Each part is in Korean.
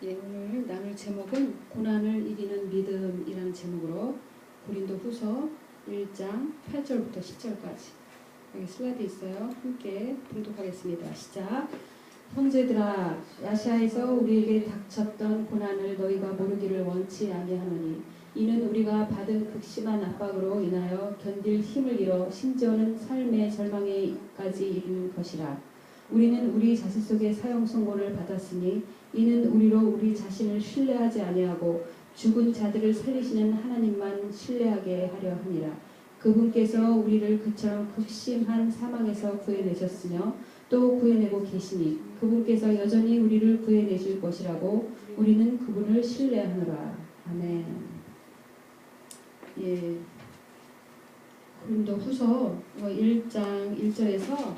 예, 오늘 나눌 제목은 고난을 이기는 믿음이라는 제목으로 고린도 후서 1장 8절부터 10절까지 여기 슬라이드 있어요. 함께 봉독하겠습니다. 시작. 형제들아, 아시아에서 우리에게 닥쳤던 고난을 너희가 모르기를 원치 아니하노니 이는 우리가 받은 극심한 압박으로 인하여 견딜 힘을 잃어 심지어는 삶의 절망에까지 이른 것이라. 우리는 우리 자신 속에 사형 선고를 받았으니 이는 우리로 우리 자신을 신뢰하지 아니하고 죽은 자들을 살리시는 하나님만 신뢰하게 하려 함이라. 그분께서 우리를 그처럼 극심한 사망에서 구해내셨으며 또 구해내고 계시니 그분께서 여전히 우리를 구해내실 것이라고 우리는 그분을 신뢰하노라. 아멘. 예, 고린도 후서 1장 1절에서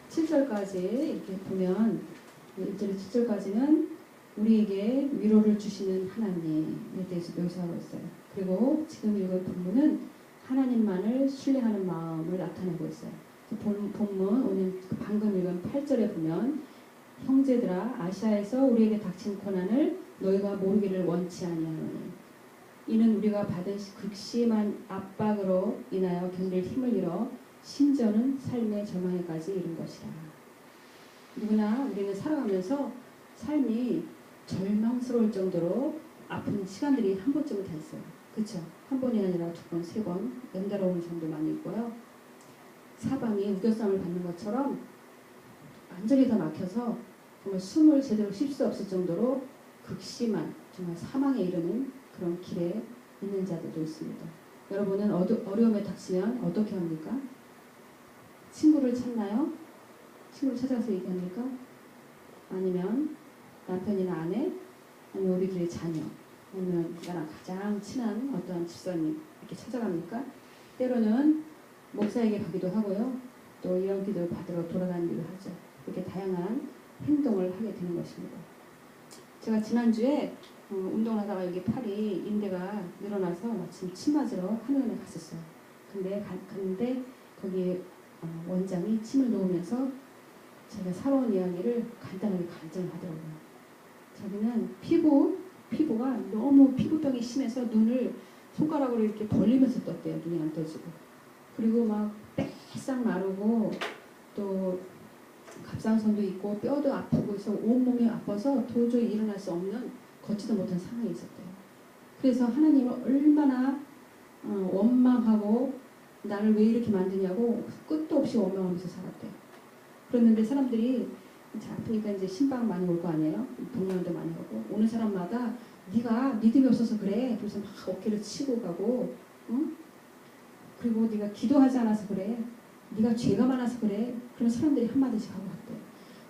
7절까지 이렇게 보면 1절 7절까지는 우리에게 위로를 주시는 하나님에 대해서 묘사하고 있어요. 그리고 지금 읽은 본문은 하나님만을 신뢰하는 마음을 나타내고 있어요. 본문 오늘 방금 읽은 8절에 보면 형제들아, 아시아에서 우리에게 닥친 고난을 너희가 모르기를 원치 아니하노니 이는 우리가 받은 극심한 압박으로 인하여 견딜 힘을 잃어 심지어는 삶의 절망에까지 이른 것이라. 누구나 우리는 살아가면서 삶이 절망스러울 정도로 아픈 시간들이 한 번쯤은 다 있어요. 그렇죠? 한 번이 아니라 두 번, 세 번 연달아 오는 사람도 많이 있고요. 사방이 우겨쌈을 받는 것처럼 완전히 다 막혀서 정말 숨을 제대로 쉴 수 없을 정도로 극심한 정말 사망에 이르는 그런 길에 있는 자들도 있습니다. 여러분은 어려움에 닥치면 어떻게 합니까? 친구를 찾나요? 친구를 찾아서 얘기합니까? 아니면 남편이나 아내, 아니면 우리들의 자녀, 아니면 나랑 가장 친한 어떠한 집사님 이렇게 찾아갑니까? 때로는 목사에게 가기도 하고요. 또 예언기도를 받으러 돌아다니기도 하죠. 이렇게 다양한 행동을 하게 되는 것입니다. 제가 지난주에 운동을 하다가 여기 팔이 인대가 늘어나서 마침 침 맞으러 한의원에 갔었어요. 근데 거기에 원장이 침을 놓으면서 제가 살아온 이야기를 간단하게 간증을 하더라고요. 자기는 피부가 너무 피부병이 심해서 눈을 손가락으로 이렇게 벌리면서 떴대요. 눈이 안 떠지고. 그리고 막 빽싹 마르고 또 갑상선도 있고 뼈도 아프고 해서 온몸이 아파서 도저히 일어날 수 없는 걷지도 못한 상황이 있었대요. 그래서 하나님을 얼마나 원망하고 나를 왜 이렇게 만드냐고 끝도 없이 원망하면서 살았대요. 그랬는데 사람들이 아프니까 이제 신방 많이 올 거 아니에요? 동료도 많이 오고 오는 사람마다 네가 믿음이 없어서 그래. 그래서 막 어깨를 치고 가고 응? 그리고 네가 기도하지 않아서 그래. 네가 죄가 많아서 그래. 그런 사람들이 한마디씩 하고 왔대요.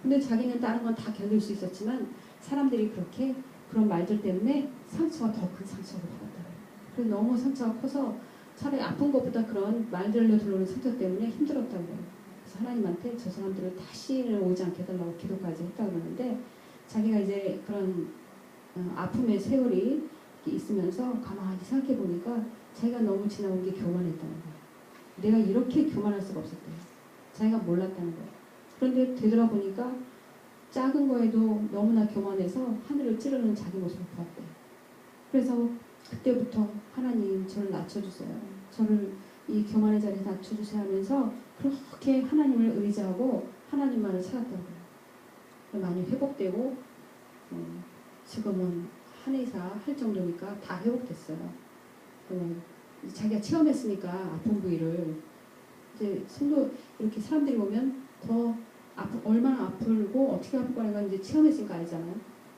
근데 자기는 다른 건 다 견딜 수 있었지만 사람들이 그렇게 그런 말들 때문에 상처가 더 큰 상처를 받았다고요. 그래서 너무 상처가 커서 차라리 아픈 것보다 그런 말들로 들어오는 상처 때문에 힘들었다고요. 그래서 하나님한테 저 사람들을 다시는 오지 않게 해달라고 기도까지 했다고 그러는데 자기가 이제 그런 아픔의 세월이 있으면서 가만히 생각해 보니까 자기가 너무 지나온 게 교만했다는 거예요. 내가 이렇게 교만할 수가 없었대요. 자기가 몰랐다는 거예요. 그런데 되돌아보니까 작은 거에도 너무나 교만해서 하늘을 찌르는 자기 모습을 보았대요. 그래서 그때부터 하나님 저를 낮춰주세요. 저를 이 교만의 자리에 낮춰주세요 하면서 그렇게 하나님을 의지하고 하나님만을 찾았다고요. 많이 회복되고 지금은 한의사 할 정도니까 다 회복됐어요. 자기가 체험했으니까 아픈 부위를 이제 성도 이렇게 사람들이 보면 더 얼마나 아프고 어떻게 아플 거라는 이제 체험했으니까 알잖아요.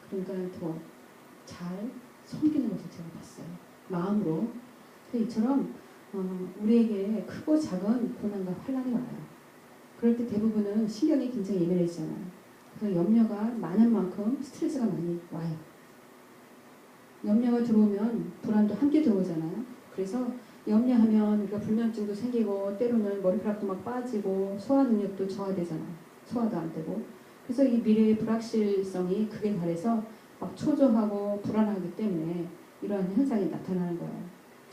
그러니까 더 잘 섬기는 것을 제가 봤어요. 마음으로. 이처럼 우리에게 크고 작은 고난과 환난이 와요. 그럴 때 대부분은 신경이 굉장히 예민해지잖아요. 그래서 염려가 많은 만큼 스트레스가 많이 와요. 염려가 들어오면 불안도 함께 들어오잖아요. 그래서 염려하면 그러니까 불면증도 생기고 때로는 머리카락도 막 빠지고 소화 능력도 저하되잖아요. 소화도 안 되고. 그래서 이 미래의 불확실성이 극에 달해서 막 초조하고 불안하기 때문에 이러한 현상이 나타나는 거예요.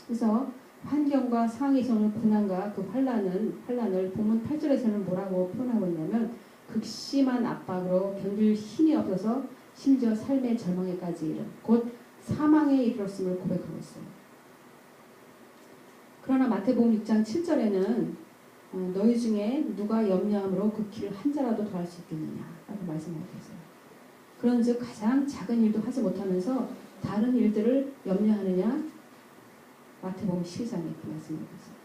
그래서 환경과 상황에서 오는 고난과 그 환난을 본문 8절에서는 뭐라고 표현하고 있냐면 극심한 압박으로 견딜 힘이 없어서 심지어 삶의 절망에까지 이른 곧 사망에 이르렀음을 고백하고 있어요. 그러나 마태복음 6장 7절에는 너희 중에 누가 염려함으로 그 길을 한 자라도 더할 수 있겠느냐 라고 말씀하고 계세요. 그런즉 가장 작은 일도 하지 못하면서 다른 일들을 염려하느냐? 마태복음 12장에 그 말씀을 보세요.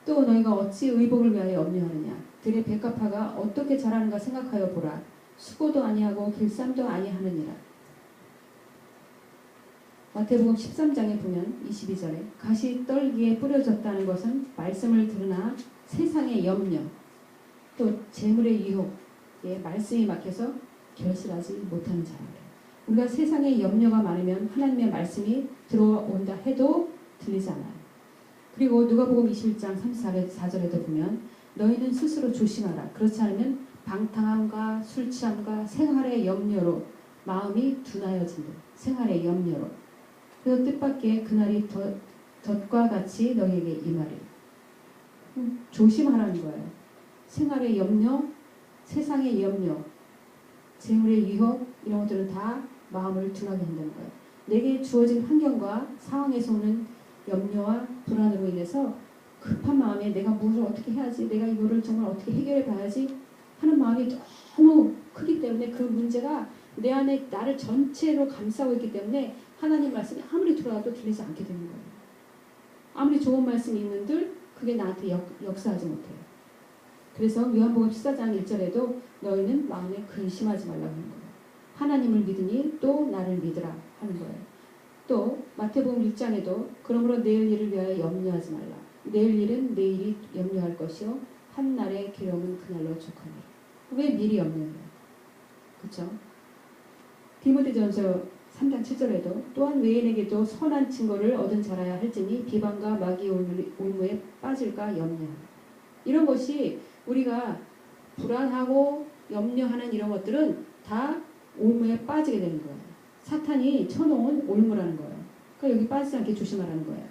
또 너희가 어찌 의복을 위하여 염려하느냐? 들의 백합화가 어떻게 자라는가 생각하여 보라. 수고도 아니하고 길쌈도 아니하느니라. 마태복음 13장에 보면 22절에 가시 떨기에 뿌려졌다는 것은 말씀을 들으나 세상의 염려 또 재물의 유혹에 말씀이 막혀서 결실하지 못하는 자라래요. 우리가 세상에 염려가 많으면 하나님의 말씀이 들어온다 해도 들리지 않아요. 그리고 누가복음 21장 34절에도 보면 너희는 스스로 조심하라. 그렇지 않으면 방탕함과 술 취함과 생활의 염려로 마음이 둔하여진다. 생활의 염려로. 그래서 뜻밖의 그날이 덫과 같이 너희에게 임하리. 조심하라는 거예요. 생활의 염려, 세상의 염려, 재물의 유혹 이런 것들은 다 마음을 둔하게 한다는 거예요. 내게 주어진 환경과 상황에서 오는 염려와 불안으로 인해서 급한 마음에 내가 무엇을 어떻게 해야지, 내가 이거를 정말 어떻게 해결해 봐야지 하는 마음이 너무 크기 때문에 그 문제가 내 안에 나를 전체로 감싸고 있기 때문에 하나님 말씀이 아무리 들어와도 들리지 않게 되는 거예요. 아무리 좋은 말씀이 있는들 그게 나한테 역사하지 못해요. 그래서 요한복음 14장 1절에도 너희는 마음에 근심하지 말라고 하는 거예요. 하나님을 믿으니 또 나를 믿으라 하는 거예요. 또 마태복음 6장에도 그러므로 내일 일을 위하여 염려하지 말라. 내일 일은 내일이 염려할 것이요 한 날의 괴로움은 그날로 족하니라. 왜 미리 염려해요? 그렇죠? 디모데전서 3장 7절에도 또한 외인에게도 선한 증거를 얻은 자라야 할지니 비방과 마귀 올무에 빠질까 염려하라. 이런 것이 우리가 불안하고 염려하는 이런 것들은 다 올무에 빠지게 되는 거예요. 사탄이 쳐놓은 올무라는 거예요. 그러니까 여기 빠지지 않게 조심하라는 거예요.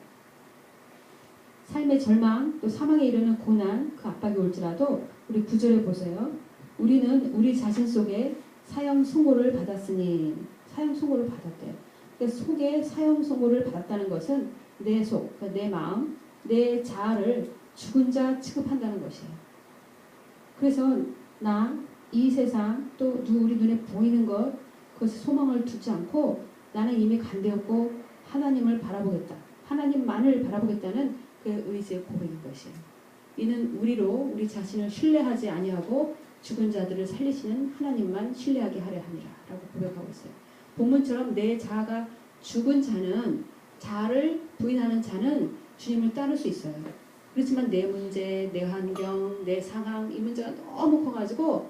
삶의 절망 또 사망에 이르는 고난 그 압박이 올지라도 우리 9절에 보세요. 우리는 우리 자신 속에 사형 선고를 받았으니 사형 선고를 받았대요. 그러니까 속에 사형 선고를 받았다는 것은 내 속, 그러니까 내 마음, 내 자아를 죽은 자 취급한다는 것이에요. 그래서 나, 이 세상 또 우리 눈에 보이는 것 그것에 소망을 두지 않고 나는 이미 간되었고 하나님을 바라보겠다. 하나님만을 바라보겠다는 그 의지의 고백인 것이에요. 이는 우리로 우리 자신을 신뢰하지 아니하고 죽은 자들을 살리시는 하나님만 신뢰하게 하려 함이라 라고 고백하고 있어요. 본문처럼 내 자아가 죽은 자는 자아를 부인하는 자는 주님을 따를 수 있어요. 그렇지만 내 문제, 내 환경, 내 상황 이 문제가 너무 커가지고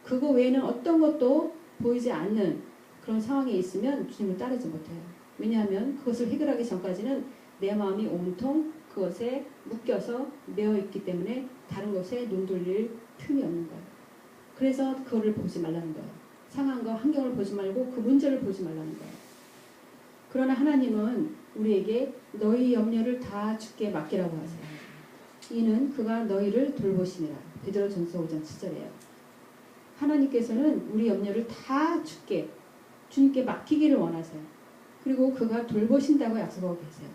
그거 외에는 어떤 것도 보이지 않는 그런 상황에 있으면 주님을 따르지 못해요. 왜냐하면 그것을 해결하기 전까지는 내 마음이 온통 그것에 묶여서 매어있기 때문에 다른 것에 눈 돌릴 틈이 없는 거예요. 그래서 그거를 보지 말라는 거예요. 상황과 환경을 보지 말고 그 문제를 보지 말라는 거예요. 그러나 하나님은 우리에게 너희 염려를 다 주께 맡기라고 하세요. 이는 그가 너희를 돌보심이라. 베드로전서 5장 7절이에요. 하나님께서는 우리 염려를 다 주님께 맡기기를 원하세요. 그리고 그가 돌보신다고 약속하고 계세요.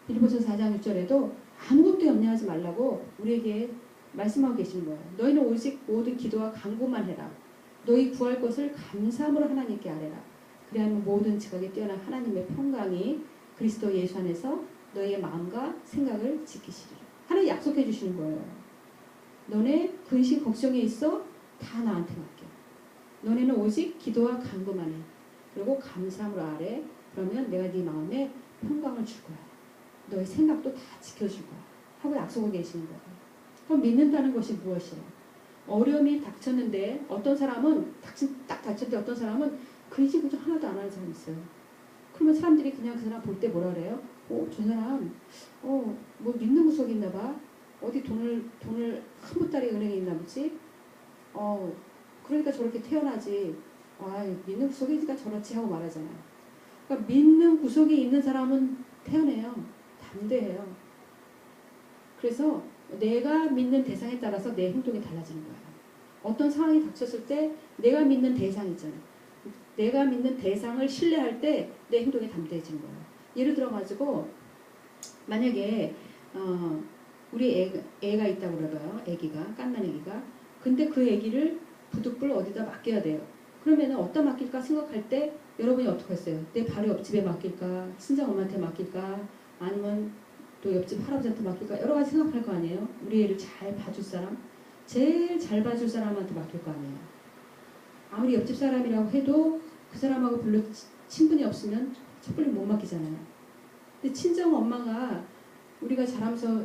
빌립보서 4장 6절에도 아무것도 염려하지 말라고 우리에게 말씀하고 계시는 거예요. 너희는 오직 모든 기도와 간구만 해라. 너희 구할 것을 감사함으로 하나님께 아뢰라. 그리하면 모든 지각에 뛰어난 하나님의 평강이 그리스도 예수 안에서 너희의 마음과 생각을 지키시리라. 하나님 약속해 주시는 거예요. 너네 근심 걱정이 있어? 다 나한테 맡겨. 너네는 오직 기도와 간구만 해. 그리고 감사함으로 아뢰. 그러면 내가 네 마음에 평강을 줄 거야. 너의 생각도 다 지켜줄 거야. 하고 약속하고 계시는 거예요. 그럼 믿는다는 것이 무엇이에요? 어려움이 닥쳤는데 어떤 사람은 딱 닥쳤는데 어떤 사람은 근심 걱정 하나도 안 하는 사람이 있어요. 그러면 사람들이 그냥 그 사람 볼 때 뭐라 그래요? 저 사람 뭐 믿는 구석이 있나 봐. 어디 돈을 큰 보따리 은행에 있나 보지? 그러니까 저렇게 태어나지. 믿는 구석이니까 저렇지 하고 말하잖아요. 그러니까 믿는 구석이 있는 사람은 태어나요. 담대해요. 그래서 내가 믿는 대상에 따라서 내 행동이 달라지는 거예요. 어떤 상황이 닥쳤을 때 내가 믿는 대상이 있잖아요. 내가 믿는 대상을 신뢰할 때 내 행동이 담대해지는 거예요. 예를 들어가지고 만약에 우리 애가 있다고 그래봐요. 애기가 깐난 애기가. 근데 그 애기를 부득불 어디다 맡겨야 돼요. 그러면 어디다 맡길까 생각할 때 여러분이 어떻게 했어요? 내 바로 옆집에 맡길까? 친정엄마한테 맡길까? 아니면 또 옆집 할아버지한테 맡길까? 여러 가지 생각할 거 아니에요? 우리 애를 잘 봐줄 사람? 제일 잘 봐줄 사람한테 맡길 거 아니에요? 아무리 옆집 사람이라고 해도 그 사람하고 별로 친분이 없으면 섣불리 못 맡기잖아요. 근데 친정 엄마가 우리가 자라면서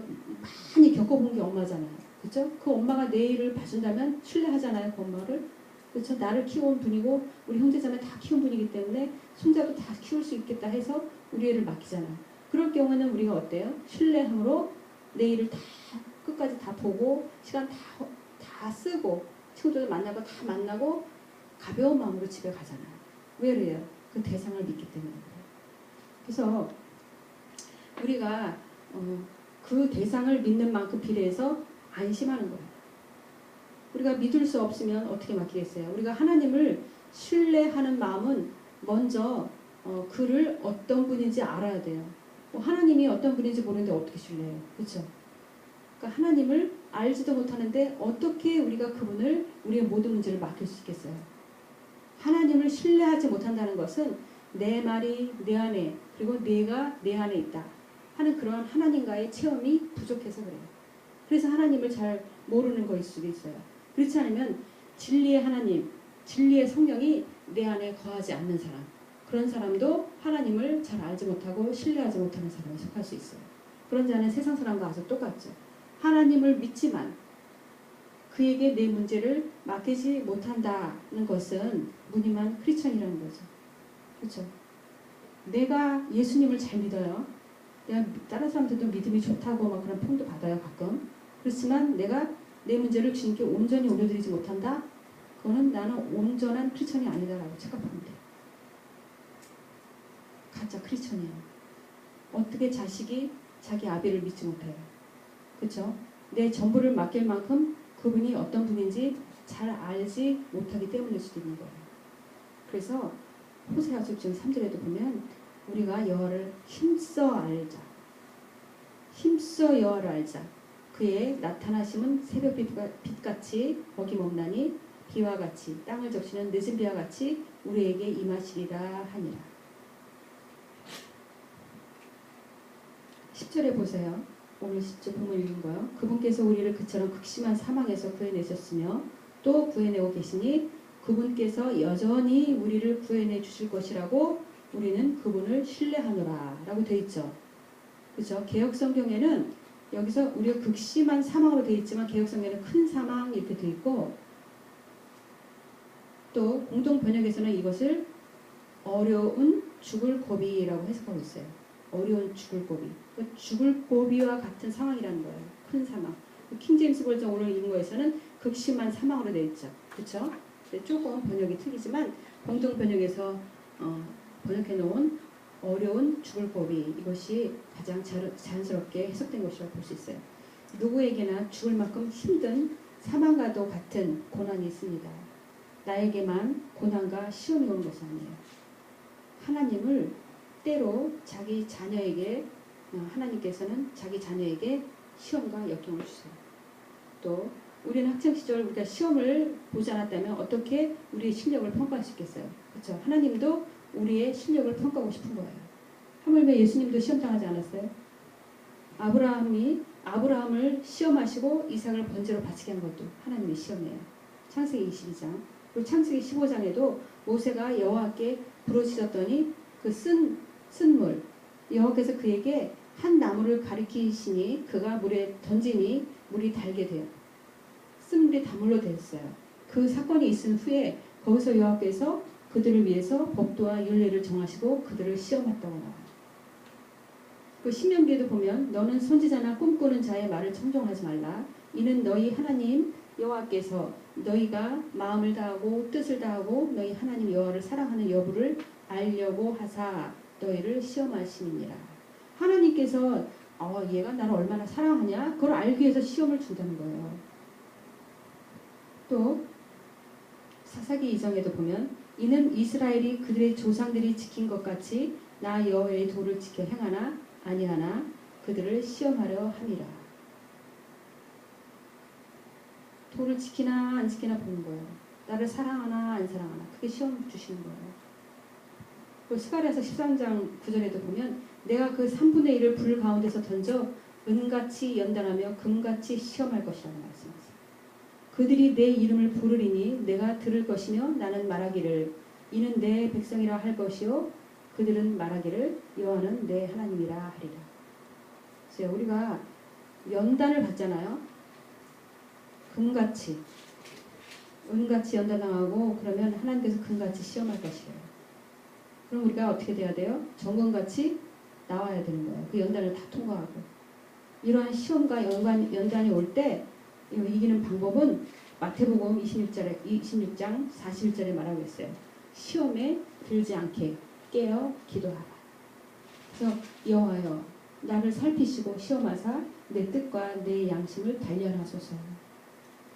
많이 겪어본 게 엄마잖아요. 그렇죠? 그 엄마가 내 일을 봐준다면 신뢰하잖아요. 그 엄마를. 그렇죠? 나를 키워온 분이고 우리 형제자매 다 키운 분이기 때문에 손자도 다 키울 수 있겠다 해서 우리 애를 맡기잖아요. 그럴 경우는 우리가 어때요? 신뢰함으로 내 일을 다 끝까지 다 보고 시간 다 쓰고 친구들 만나고 다 만나고 가벼운 마음으로 집에 가잖아요. 왜 그래요? 그 대상을 믿기 때문에 그래요. 그래서 우리가 그 대상을 믿는 만큼 비례해서 안심하는 거예요. 우리가 믿을 수 없으면 어떻게 맡기겠어요? 우리가 하나님을 신뢰하는 마음은 먼저 그를 어떤 분인지 알아야 돼요. 하나님이 어떤 분인지 모르는데 어떻게 신뢰해요? 그렇죠? 그러니까 하나님을 알지도 못하는데 어떻게 우리가 그분을 우리의 모든 문제를 맡길 수 있겠어요? 하나님을 신뢰하지 못한다는 것은 내 말이 내 안에 그리고 내가 내 안에 있다 하는 그런 하나님과의 체험이 부족해서 그래요. 그래서 하나님을 잘 모르는 거일 수도 있어요. 그렇지 않으면 진리의 하나님, 진리의 성령이 내 안에 거하지 않는 사람, 그런 사람도 하나님을 잘 알지 못하고 신뢰하지 못하는 사람에 속할 수 있어요. 그런 자는 세상 사람과 아주 똑같죠. 하나님을 믿지만 그에게 내 문제를 맡기지 못한다는 것은 무늬만 크리스천이라는 거죠. 그렇죠? 내가 예수님을 잘 믿어요. 내가 다른 사람들도 믿음이 좋다고 막 그런 평도 받아요 가끔. 그렇지만 내가 내 문제를 주님께 온전히 올려드리지 못한다? 그거는 나는 온전한 크리스천이 아니다라고 착각하면 돼요. 가짜 크리스천이에요. 어떻게 자식이 자기 아비를 믿지 못해요? 그렇죠? 내 전부를 맡길 만큼 그분이 어떤 분인지 잘 알지 못하기 때문일 수도 있는 거예요. 그래서 호세아서 지금 3절에도 보면 우리가 여호와를 힘써 알자. 힘써 여호와를 알자. 그의 나타나심은 새벽 빛같이 어김없나니 비와 같이 땅을 적시는 늦은 비와 같이 우리에게 임하시리라 하니라. 10절에 보세요. 오늘 10절 본문 읽은 거요. 그분께서 우리를 그처럼 극심한 사망에서 구해내셨으며 또 구해내고 계시니 그분께서 여전히 우리를 구해내 주실 것이라고 우리는 그분을 신뢰하노라 라고 되어 있죠. 그렇죠? 개역성경에는 여기서 우리가 극심한 사망으로 되어 있지만 개역성경에는 큰 사망 이렇게 되어 있고 또 공동번역에서는 이것을 어려운 죽을 고비라고 해석하고 있어요. 어려운 죽을 고비. 그러니까 죽을 고비와 같은 상황이라는 거예요. 큰 사망. 킹제임스 버전 오늘 읽은 거에서는 극심한 사망으로 되어 있죠. 그렇죠? 조금 번역이 틀리지만 공동 번역에서 번역해 놓은 어려운 죽을 고비 이것이 가장 자연스럽게 해석된 것이라고 볼 수 있어요. 누구에게나 죽을 만큼 힘든 사망과도 같은 고난이 있습니다. 나에게만 고난과 시험이 오는 것이 아니에요. 하나님을 때로 자기 자녀에게 하나님께서는 자기 자녀에게 시험과 역경을 주세요. 또 우리는 학창시절 우리가 시험을 보지 않았다면 어떻게 우리의 실력을 평가할 수 있겠어요? 그렇죠? 하나님도 우리의 실력을 평가하고 싶은 거예요. 하물며 예수님도 시험당하지 않았어요? 아브라함을 시험하시고 이삭을 번제로 바치게 한 것도 하나님의 시험이에요. 창세기 22장. 그리고 창세기 15장에도 모세가 여호와께 부르짖었더니 그 쓴물 여호와께서 그에게 한 나무를 가리키시니 그가 물에 던지니 물이 달게 돼요. 쓴물이 다물로 됐어요. 그 사건이 있은 후에 거기서 여호와께서 그들을 위해서 법도와 율례를 정하시고 그들을 시험했다고 나와요. 그 신명기에도 보면 너는 선지자나 꿈꾸는 자의 말을 청종하지 말라. 이는 너희 하나님 여호와께서 너희가 마음을 다하고 뜻을 다하고 너희 하나님 여호와를 사랑하는 여부를 알려고 하사 너희를 시험하심이니라. 하나님께서 얘가 나를 얼마나 사랑하냐 그걸 알기 위해서 시험을 준다는 거예요. 또 사사기 2장에도 보면 이는 이스라엘이 그들의 조상들이 지킨 것 같이 나 여호와의 도를 지켜 행하나 아니하나 그들을 시험하려 함이라. 도를 지키나 안 지키나 보는 거예요. 나를 사랑하나 안 사랑하나 그게 시험 주시는 거예요. 그 스가랴서 13장 9절에도 보면 내가 그 3분의 1을 불 가운데서 던져 은같이 연단하며 금같이 시험할 것이라고 말씀하세요. 그들이 내 이름을 부르리니 내가 들을 것이며 나는 말하기를 이는 내 백성이라 할 것이요 그들은 말하기를 여호와는 내 하나님이라 하리라. 그래서 우리가 연단을 받잖아요. 금같이 은같이 연단당하고 그러면 하나님께서 금같이 시험할 것이래요. 그럼 우리가 어떻게 돼야 돼요? 정금같이 나와야 되는 거예요. 그 연단을 다 통과하고. 이러한 시험과 연단이 올 때 이기는 방법은 마태복음 26장 41절에 말하고 있어요. 시험에 들지 않게 깨어 기도하라. 그래서 여호와여 나를 살피시고 시험하사 내 뜻과 내 양심을 단련하소서.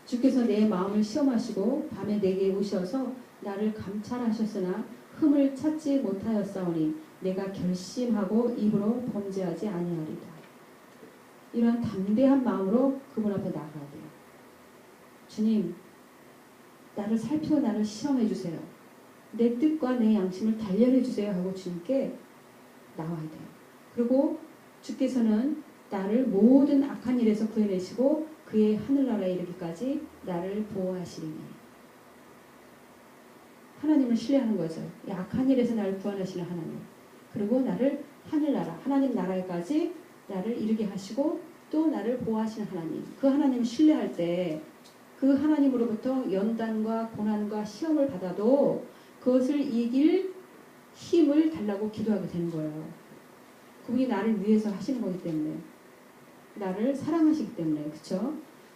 주께서 내 마음을 시험하시고 밤에 내게 오셔서 나를 감찰하셨으나 흠을 찾지 못하였사오니 내가 결심하고 입으로 범죄하지 아니하리다. 이러한 담대한 마음으로 그분 앞에 나가야 돼요. 주님, 나를 살피고 나를 시험해 주세요. 내 뜻과 내 양심을 단련해 주세요 하고 주님께 나와야 돼요. 그리고 주께서는 나를 모든 악한 일에서 구해내시고 그의 하늘나라에 이르기까지 나를 보호하시리니. 하나님을 신뢰하는 거죠. 이 악한 일에서 나를 구원하시는 하나님. 그리고 나를 하늘나라, 하나님 나라에까지 나를 이르게 하시고 또 나를 보호하시는 하나님. 그 하나님을 신뢰할 때 그 하나님으로부터 연단과 고난과 시험을 받아도 그것을 이길 힘을 달라고 기도하게 되는 거예요. 그분이 나를 위해서 하시는 거기 때문에. 나를 사랑하시기 때문에. 그렇죠?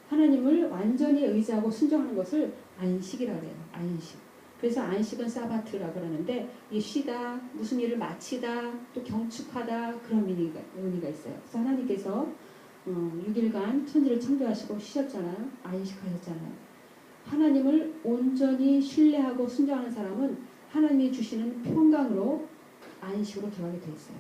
하나님을 완전히 의지하고 순종하는 것을 안식이라고 해요. 안식. 그래서 안식은 사바트라고 그러는데 이 쉬다, 무슨 일을 마치다, 또 경축하다 그런 의미가 있어요. 그래서 하나님께서 6일간 천지를 창조하시고 쉬셨잖아요. 안식하셨잖아요. 하나님을 온전히 신뢰하고 순종하는 사람은 하나님이 주시는 평강으로 안식으로 들어가게 돼 있어요.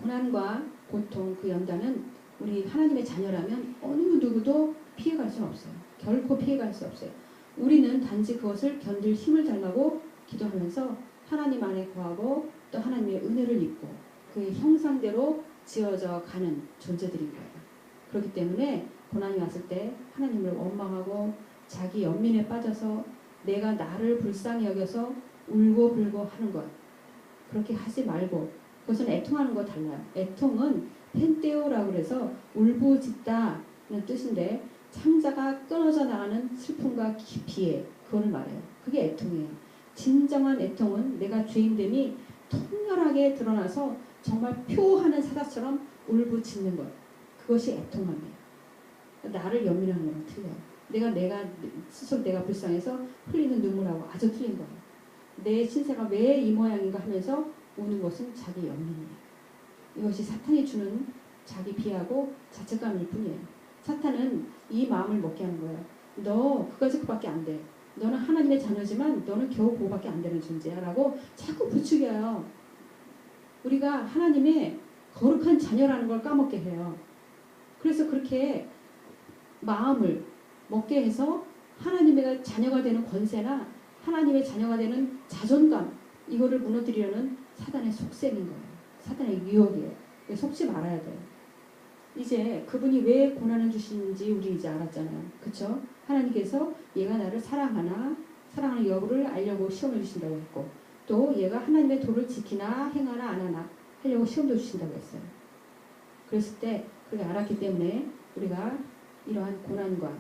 고난과 고통, 그 연단은 우리 하나님의 자녀라면 어느 누구도 피해갈 수는 없어요. 결코 피해갈 수 없어요. 우리는 단지 그것을 견딜 힘을 달라고 기도하면서 하나님 안에 거하고 또 하나님의 은혜를 입고 그의 형상대로 지어져 가는 존재들인 거예요. 그렇기 때문에 고난이 왔을 때 하나님을 원망하고 자기 연민에 빠져서 내가 나를 불쌍히 여겨서 울고 불고 하는 것. 그렇게 하지 말고 그것은 애통하는 거 달라요. 애통은 펜테오라고 해서 울부짖다는 뜻인데 창자가 끊어져 나가는 슬픔과 비애 그걸 말해요. 그게 애통이에요. 진정한 애통은 내가 죄인됨이 통렬하게 드러나서 정말 표하는 사자처럼 울부짖는 것. 그것이 애통함이에요. 나를 연민하는 거랑 틀려요. 내가 스스로 내가 불쌍해서 흘리는 눈물하고 아주 틀린 거예요. 내 신세가 왜 이 모양인가 하면서 우는 것은 자기 연민이에요. 이것이 사탄이 주는 자기 비하고 자책감일 뿐이에요. 사탄은 이 마음을 먹게 하는 거예요. 너 그거밖에 안 돼. 너는 하나님의 자녀지만 너는 겨우 그거밖에 안 되는 존재야 라고 자꾸 부추겨요. 우리가 하나님의 거룩한 자녀라는 걸 까먹게 해요. 그래서 그렇게 마음을 먹게 해서 하나님의 자녀가 되는 권세나 하나님의 자녀가 되는 자존감 이거를 무너뜨리려는 사단의 속셈인 거예요. 사단의 유혹이에요. 속지 말아야 돼요. 이제 그분이 왜 고난을 주시는지 우리 이제 알았잖아요. 그렇죠? 하나님께서 얘가 나를 사랑하나 사랑하는 여부를 알려고 시험을 주신다고 했고 또 얘가 하나님의 도를 지키나 행하나 안 하나 하려고 시험도 주신다고 했어요. 그랬을 때 그렇게 알았기 때문에 우리가 이러한 고난과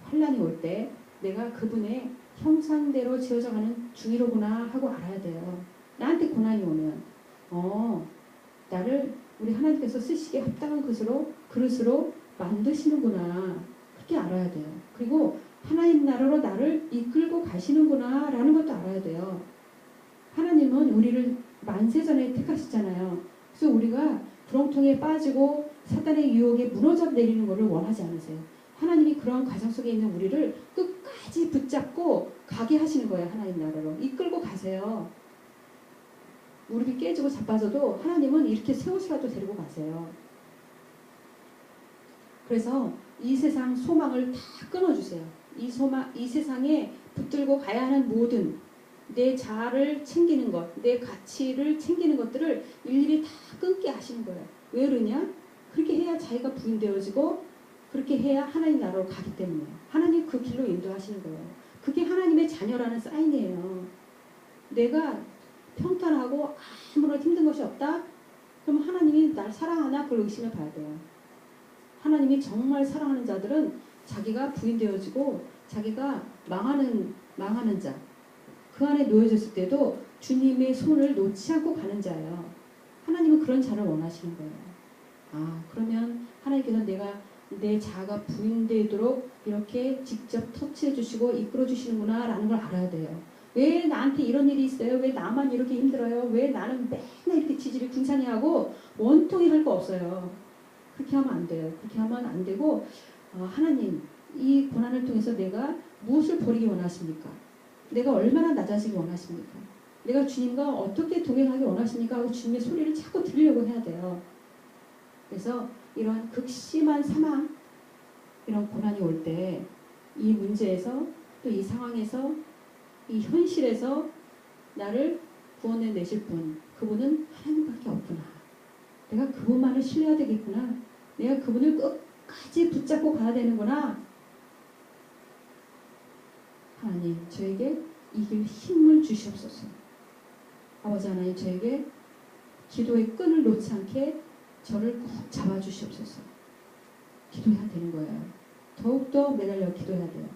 환난이 올 때 내가 그분의 형상대로 지어져가는 중이로구나 하고 알아야 돼요. 나한테 고난이 오면 나를 우리 하나님께서 쓰시기에 합당한 그릇으로 만드시는구나 그렇게 알아야 돼요. 그리고 하나님 나라로 나를 이끌고 가시는구나 라는 것도 알아야 돼요. 하나님은 우리를 만세전에 택하셨잖아요. 그래서 우리가 구렁텅이에 빠지고 사단의 유혹에 무너져 내리는 것을 원하지 않으세요. 하나님이 그런 과정 속에 있는 우리를 끝까지 붙잡고 가게 하시는 거예요. 하나님 나라로 이끌고 가세요. 무릎이 깨지고 자빠져도 하나님은 이렇게 세우시라도 데리고 가세요. 그래서 이 세상 소망을 다 끊어주세요. 이 세상에 붙들고 가야 하는 모든 내 자아를 챙기는 것, 내 가치를 챙기는 것들을 일일이 다 끊게 하시는 거예요. 왜 그러냐? 그렇게 해야 자기가 부인되어지고 그렇게 해야 하나님 나라로 가기 때문이에요. 하나님 그 길로 인도하시는 거예요. 그게 하나님의 자녀라는 사인이에요. 내가 평탄하고 아무런 힘든 것이 없다? 그럼 하나님이 날 사랑하나? 그걸 의심해 봐야 돼요. 하나님이 정말 사랑하는 자들은 자기가 부인되어지고 자기가 망하는 자, 그 안에 놓여졌을 때도 주님의 손을 놓지 않고 가는 자예요. 하나님은 그런 자를 원하시는 거예요. 아, 그러면 하나님께서 내가 내 자아가 부인되도록 이렇게 직접 터치해 주시고 이끌어 주시는구나 라는 걸 알아야 돼요. 왜 나한테 이런 일이 있어요? 왜 나만 이렇게 힘들어요? 왜 나는 맨날 이렇게 지질이 궁상이하고 원통이 할 거 없어요? 그렇게 하면 안 돼요. 그렇게 하면 안 되고 하나님 이 고난을 통해서 내가 무엇을 버리기 원하십니까? 내가 얼마나 낮아지기 원하십니까? 내가 주님과 어떻게 동행하기 원하십니까? 하고 주님의 소리를 자꾸 들으려고 해야 돼요. 그래서 이러한 극심한 사망, 이런 고난이 올 때 이 문제에서 또 이 상황에서 이 현실에서 나를 구원해 내실 분, 그분은 하나님밖에 없구나. 내가 그분만을 신뢰해야 되겠구나. 내가 그분을 끝까지 붙잡고 가야 되는구나. 하나님, 저에게 이길 힘을 주시옵소서. 아버지 하나님, 저에게 기도의 끈을 놓지 않게 저를 꼭 잡아주시옵소서. 기도해야 되는 거예요. 더욱더 매달려 기도해야 돼요.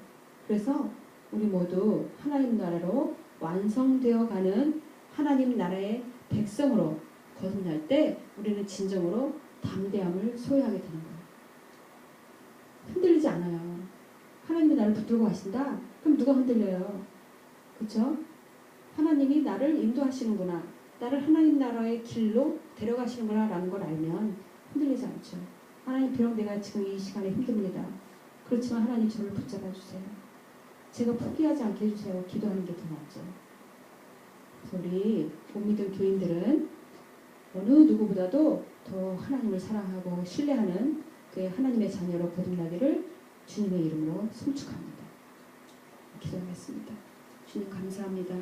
그래서 우리 모두 하나님 나라로 완성되어 가는 하나님 나라의 백성으로 거듭날 때 우리는 진정으로 담대함을 소유하게 되는 거예요. 흔들리지 않아요. 하나님이 나를 붙들고 가신다? 그럼 누가 흔들려요? 그렇죠? 하나님이 나를 인도하시는구나. 나를 하나님 나라의 길로 데려가시는구나 라는 걸 알면 흔들리지 않죠. 하나님, 비록 내가 지금 이 시간에 힘듭니다. 그렇지만 하나님 저를 붙잡아 주세요. 제가 포기하지 않게 해주세요. 기도하는 게 더 낫죠. 그래서 우리 못 믿은 교인들은 어느 누구보다도 더 하나님을 사랑하고 신뢰하는 그 하나님의 자녀로 거듭나기를 주님의 이름으로 송축합니다. 기도하겠습니다. 주님 감사합니다.